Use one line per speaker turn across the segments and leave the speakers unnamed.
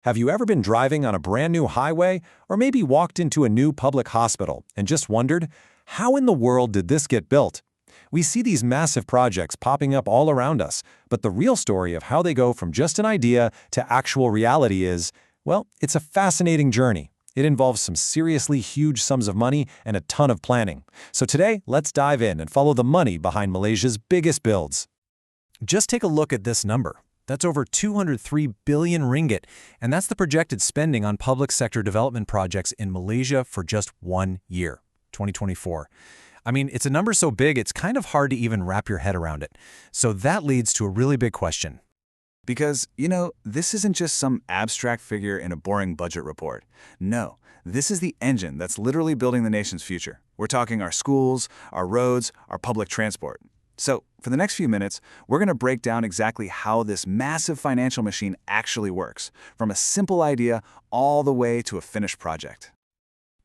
Have you ever been driving on a brand new highway or maybe walked into a new public hospital and just wondered, how in the world did this get built? We see these massive projects popping up all around us, but the real story of how they go from just an idea to actual reality is, well, it's a fascinating journey. It involves some seriously huge sums of money and a ton of planning. So today, let's dive in and follow the money behind Malaysia's biggest builds. Just take a look at this number. That's over 203 billion ringgit, and that's the projected spending on public sector development projects in Malaysia for just 1 year, 2024. I mean, it's a number so big, it's kind of hard to even wrap your head around it. So that leads to a really big question.
Because, this isn't just some abstract figure in a boring budget report. No, this is the engine that's literally building the nation's future. We're talking our schools, our roads, our public transport. So, for the next few minutes, we're going to break down exactly how this massive financial machine actually works, from a simple idea all the way to a finished project.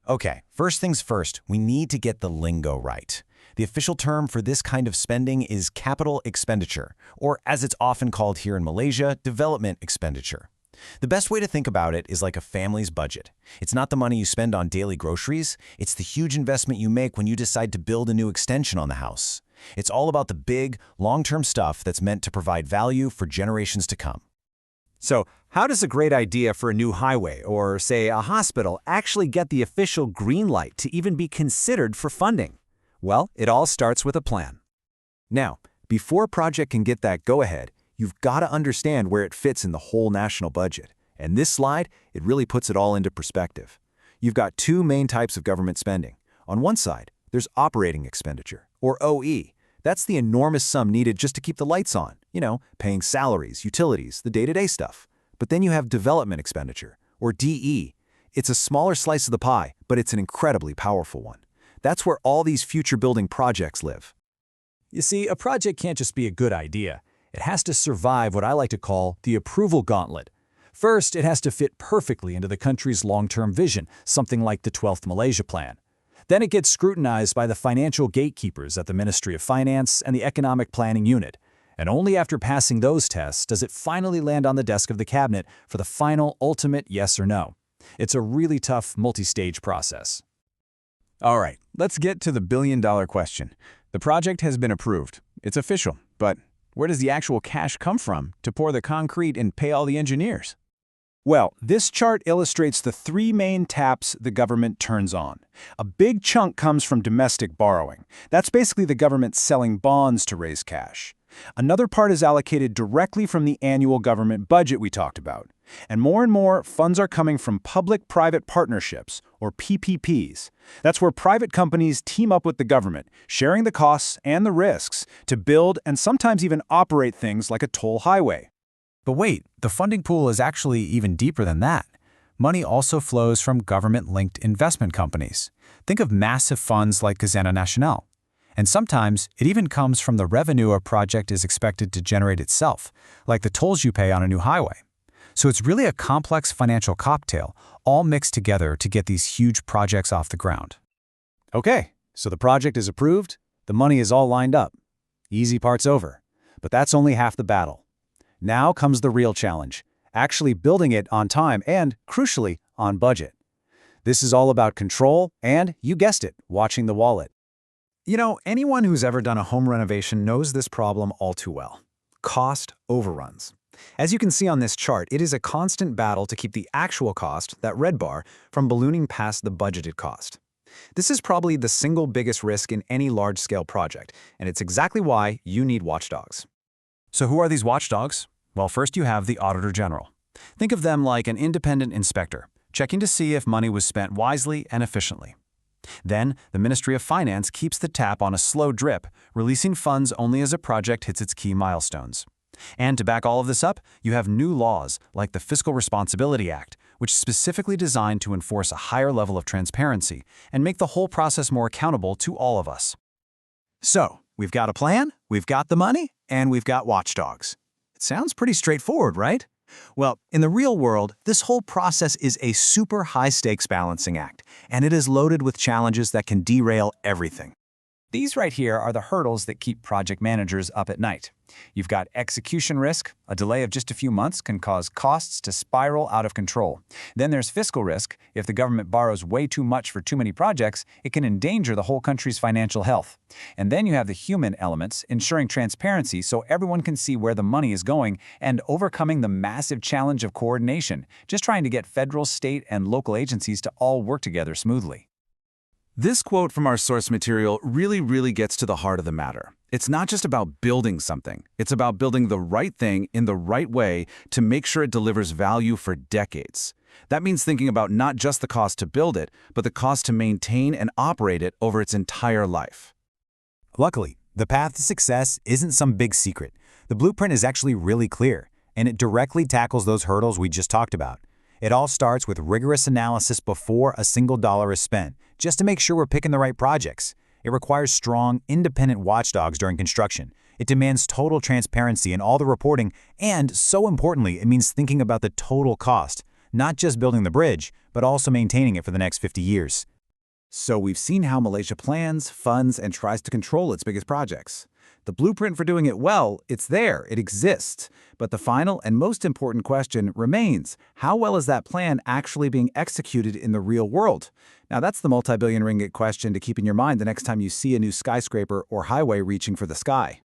Okay, first things first, we need to get the lingo right. The official term for this kind of spending is capital expenditure, or as it's often called here in Malaysia, development expenditure. The best way to think about it is like a family's budget. It's not the money you spend on daily groceries, it's the huge investment you make when you decide to build a new extension on the house. It's all about the big, long-term stuff that's meant to provide value for generations to come. So, how does a great idea for a new highway or, say, a hospital actually get the official green light to even be considered for funding? Well, it all starts with a plan. Now, before a project can get that go-ahead, you've got to understand where it fits in the whole national budget. And this slide, it really puts it all into perspective. You've got two main types of government spending. On one side, there's operating expenditure, or OE. That's the enormous sum needed just to keep the lights on, paying salaries, utilities, the day-to-day stuff. But then you have development expenditure, or DE. It's a smaller slice of the pie, but it's an incredibly powerful one. That's where all these future-building projects live. You see, a project can't just be a good idea. It has to survive what I like to call the approval gauntlet. First, it has to fit perfectly into the country's long-term vision, something like the 12th Malaysia Plan. Then it gets scrutinized by the financial gatekeepers at the Ministry of Finance and the Economic Planning Unit. And only after passing those tests does it finally land on the desk of the cabinet for the final, ultimate yes or no. It's a really tough, multi-stage process.
All right, let's get to the billion-dollar question. The project has been approved. It's official, but where does the actual cash come from to pour the concrete and pay all the engineers?
Well, this chart illustrates the three main taps the government turns on. A big chunk comes from domestic borrowing. That's basically the government selling bonds to raise cash. Another part is allocated directly from the annual government budget we talked about. And more funds are coming from public-private partnerships, or PPPs. That's where private companies team up with the government, sharing the costs and the risks to build and sometimes even operate things like a toll highway.
But wait, the funding pool is actually even deeper than that. Money also flows from government-linked investment companies. Think of massive funds like Khazanah Nasional. And sometimes, it even comes from the revenue a project is expected to generate itself, like the tolls you pay on a new highway. So it's really a complex financial cocktail, all mixed together to get these huge projects off the ground.
Okay, so the project is approved, the money is all lined up. Easy part's over. But that's only half the battle. Now comes the real challenge, actually building it on time and, crucially, on budget. This is all about control and, you guessed it, watching the wallet. Anyone who's ever done a home renovation knows this problem all too well. Cost overruns. As you can see on this chart, it is a constant battle to keep the actual cost, that red bar, from ballooning past the budgeted cost. This is probably the single biggest risk in any large-scale project, and it's exactly why you need watchdogs.
So who are these watchdogs? Well, first you have the Auditor General. Think of them like an independent inspector, checking to see if money was spent wisely and efficiently. Then, the Ministry of Finance keeps the tap on a slow drip, releasing funds only as a project hits its key milestones. And to back all of this up, you have new laws like the Fiscal Responsibility Act, which is specifically designed to enforce a higher level of transparency and make the whole process more accountable to all of us.
So, we've got a plan, we've got the money, and we've got watchdogs. It sounds pretty straightforward, right? Well, in the real world, this whole process is a super high-stakes balancing act, and it is loaded with challenges that can derail everything. These right here are the hurdles that keep project managers up at night. You've got execution risk. A delay of just a few months can cause costs to spiral out of control. Then there's fiscal risk. If the government borrows way too much for too many projects, it can endanger the whole country's financial health. And then you have the human elements, ensuring transparency so everyone can see where the money is going, and overcoming the massive challenge of coordination, just trying to get federal, state, and local agencies to all work together smoothly.
This quote from our source material really gets to the heart of the matter. It's not just about building something. It's about building the right thing in the right way to make sure it delivers value for decades. That means thinking about not just the cost to build it, but the cost to maintain and operate it over its entire life.
Luckily, the path to success isn't some big secret. The blueprint is actually really clear, and it directly tackles those hurdles we just talked about. It all starts with rigorous analysis before a single dollar is spent, just to make sure we're picking the right projects. It requires strong, independent watchdogs during construction. It demands total transparency in all the reporting, and, so importantly, it means thinking about the total cost, not just building the bridge, but also maintaining it for the next 50 years.
So we've seen how Malaysia plans, funds, and tries to control its biggest projects. The blueprint for doing it well, it's there, it exists. But the final and most important question remains, how well is that plan actually being executed in the real world? Now that's the multi-billion ringgit question to keep in your mind the next time you see a new skyscraper or highway reaching for the sky.